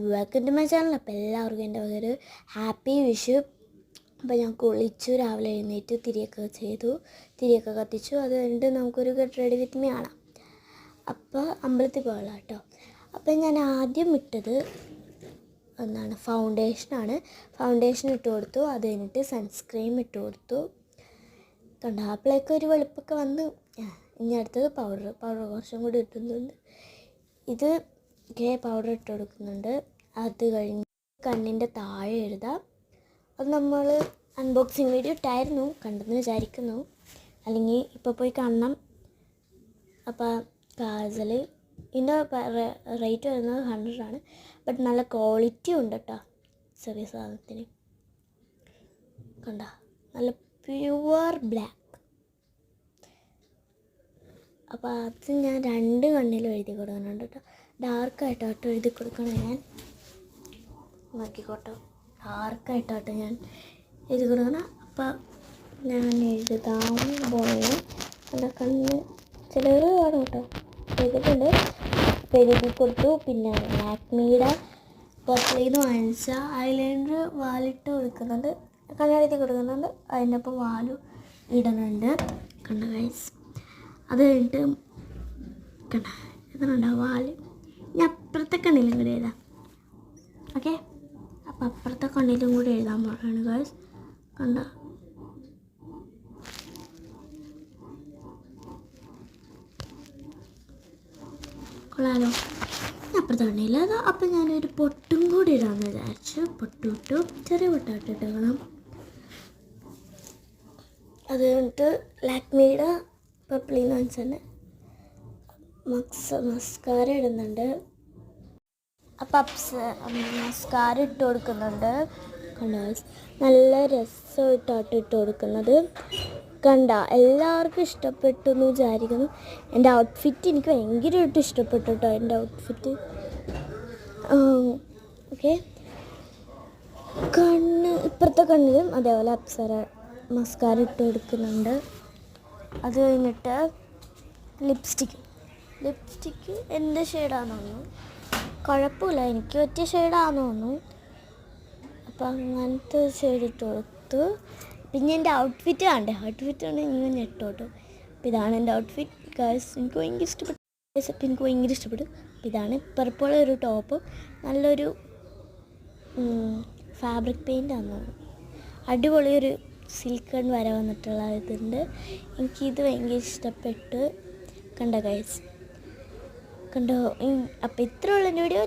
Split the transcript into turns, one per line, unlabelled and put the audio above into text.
Welcome to my channel. അപ്പോൾ എല്ലാവർക്കും എൻ്റെ ഒരു ഹാപ്പി വിഷു. അപ്പോൾ ഞാൻ കുളിച്ചു, രാവിലെ എഴുന്നേറ്റ് തിരിയൊക്കെ കത്തിച്ചു. അത് കഴിഞ്ഞിട്ട് നമുക്കൊരു ഗെറ്റ് റെഡി വിത്ത് മീ കാണാം. അപ്പോൾ അമ്പലത്തിൽ പോകണം കേട്ടോ. അപ്പോൾ ഞാൻ ആദ്യം ഇട്ടത് ഫൗണ്ടേഷനാണ്. ഫൗണ്ടേഷൻ ഇട്ട് കൊടുത്തു. അത് കഴിഞ്ഞിട്ട് സൺസ്ക്രീം ഇട്ട് കൊടുത്തു. കണ്ടോ, അപ്പോഴേക്കും ഒരു വെളുപ്പൊക്കെ വന്ന്. ഇനി അടുത്തത് പൗഡർ കുറച്ചും കൂടി ഇട്ടുന്നുണ്ട്. ഇത് പൗഡർ ഇട്ട് കൊടുക്കുന്നുണ്ട്. അത് കഴിഞ്ഞ് കണ്ണിൻ്റെ താഴെ എഴുതാം. അത് നമ്മൾ അൺബോക്സിങ് വീഡിയോ ഇട്ടായിരുന്നു, കണ്ടെന്ന് വിചാരിക്കുന്നു. അല്ലെങ്കിൽ ഇപ്പോൾ പോയി കാണണം. അപ്പോൾ കാജൽ ഇതിൻ്റെ റേറ്റ് വരുന്നത് 100 ആണ്. ബട്ട് നല്ല ക്വാളിറ്റി ഉണ്ട് കേട്ടോ ചെറിയ സാധനത്തിന്. കണ്ട, നല്ല പ്യുവർ ബ്ലാക്ക്. അപ്പോൾ അത് ഞാൻ 2 കണ്ണിലും എഴുതി കൊടുക്കുന്നുണ്ട് കേട്ടോ. ഡാർക്കായിട്ടോട്ടോ എഴുതി കൊടുക്കണം. ഞാൻ നോക്കിക്കോട്ടോ, ഡാർക്കായിട്ടോട്ടോ ഞാൻ എഴുതി കൊടുക്കണം. അപ്പോൾ ഞാൻ എഴുതാൻ പോകുന്നത് എൻ്റെ കണ്ണ് ചിലർ കാണും കേട്ടോ, എഴുതിയിട്ടുണ്ട്. അപ്പോൾ എഴുതി കൊടുത്തു. പിന്നെ ലാക്മിയുടെ പുറത്തേന്ന് വാങ്ങിച്ച ഐലൈനർ വാലിട്ട് കൊടുക്കുന്നുണ്ട്, കണ്ണെഴുതി കൊടുക്കുന്നുണ്ട്. അതിൻ്റെ ഒപ്പം വാലും ഇടുന്നുണ്ട്. കണ്ട ഗൈസ്, അത് കഴിഞ്ഞിട്ട് കണ്ട ഇതുണ്ടോ വാല്. ഞാൻ അപ്പുറത്തെ കണ്ണിലും കൂടി എഴുതാം. ഓക്കെ, അപ്പം അപ്പുറത്തെ കണ്ണിലും കൂടി എഴുതാൻ പറയുകയാണ് ഗൈസ്. കണ്ട, കൊള്ളാലോ. അപ്പുറത്തെ കണ്ണിൽ അത്. അപ്പം ഞാനൊരു പൊട്ടും കൂടി ഇടാമെന്ന് വിചാരിച്ചു. പൊട്ടിട്ടു, ചെറിയ പൊട്ടായിട്ടിട്ടേക്കണം. അത് കഴിഞ്ഞിട്ട് ലാക്മിയുടെ പർപ്പിളിന്ന് വാങ്ങിച്ചതന്നെ മസ്കാര ഇടുന്നുണ്ട്. അപ്പം മസ്കാര ഇട്ട് കൊടുക്കുന്നുണ്ട്. കണ്ട, നല്ല രസമായിട്ടാണ് ഇട്ട് കൊടുക്കുന്നത്. കണ്ട, എല്ലാവർക്കും ഇഷ്ടപ്പെട്ടു എന്ന് വിചാരിക്കുന്നു. എൻ്റെ ഔട്ട്ഫിറ്റ് എനിക്ക് ഭയങ്കരമായിട്ട് ഇഷ്ടപ്പെട്ടു കേട്ടോ, എൻ്റെ ഔട്ട്ഫിറ്റ്. ഓക്കെ, ഇപ്പുറത്തെ കണ്ണിലും അതേപോലെ അപ്സര മസ്കാര ഇട്ട് കൊടുക്കുന്നുണ്ട്. അത് കഴിഞ്ഞിട്ട് ലിപ്സ്റ്റിക്ക് എൻ്റെ ഷെയ്ഡാണെന്ന് തോന്നുന്നു. കുഴപ്പമില്ല, എനിക്ക് പറ്റിയ ഷെയ്ഡാണെന്ന് തോന്നുന്നു. അപ്പം അങ്ങനത്തെ ഷെയ്ഡ് ഇട്ട് കൊടുത്തു. പിന്നെ എൻ്റെ ഔട്ട്ഫിറ്റ് ആണ് ഇങ്ങനെ ഇട്ടോട്ടു. അപ്പം ഇതാണ് എൻ്റെ ഔട്ട്ഫിറ്റ് ഗൈസ്. എനിക്ക് ഭയങ്കര ഇഷ്ടപ്പെട്ടു. അപ്പം ഇതാണ് പർപ്പിൾ ഒരു ടോപ്പ്, നല്ലൊരു ഫാബ്രിക് പെയിൻ്റാണെന്ന് തോന്നുന്നു. അടിപൊളിയൊരു സിൽക്കൺ വര വന്നിട്ടുള്ള ഇതുണ്ട്. എനിക്കിത് ഭയങ്കര ഇഷ്ടപ്പെട്ടു. കണ്ടോ ഗൈസ്, കണ്ടോ. അപ്പോൾ ഇത്രയുള്ള വീഡിയോ.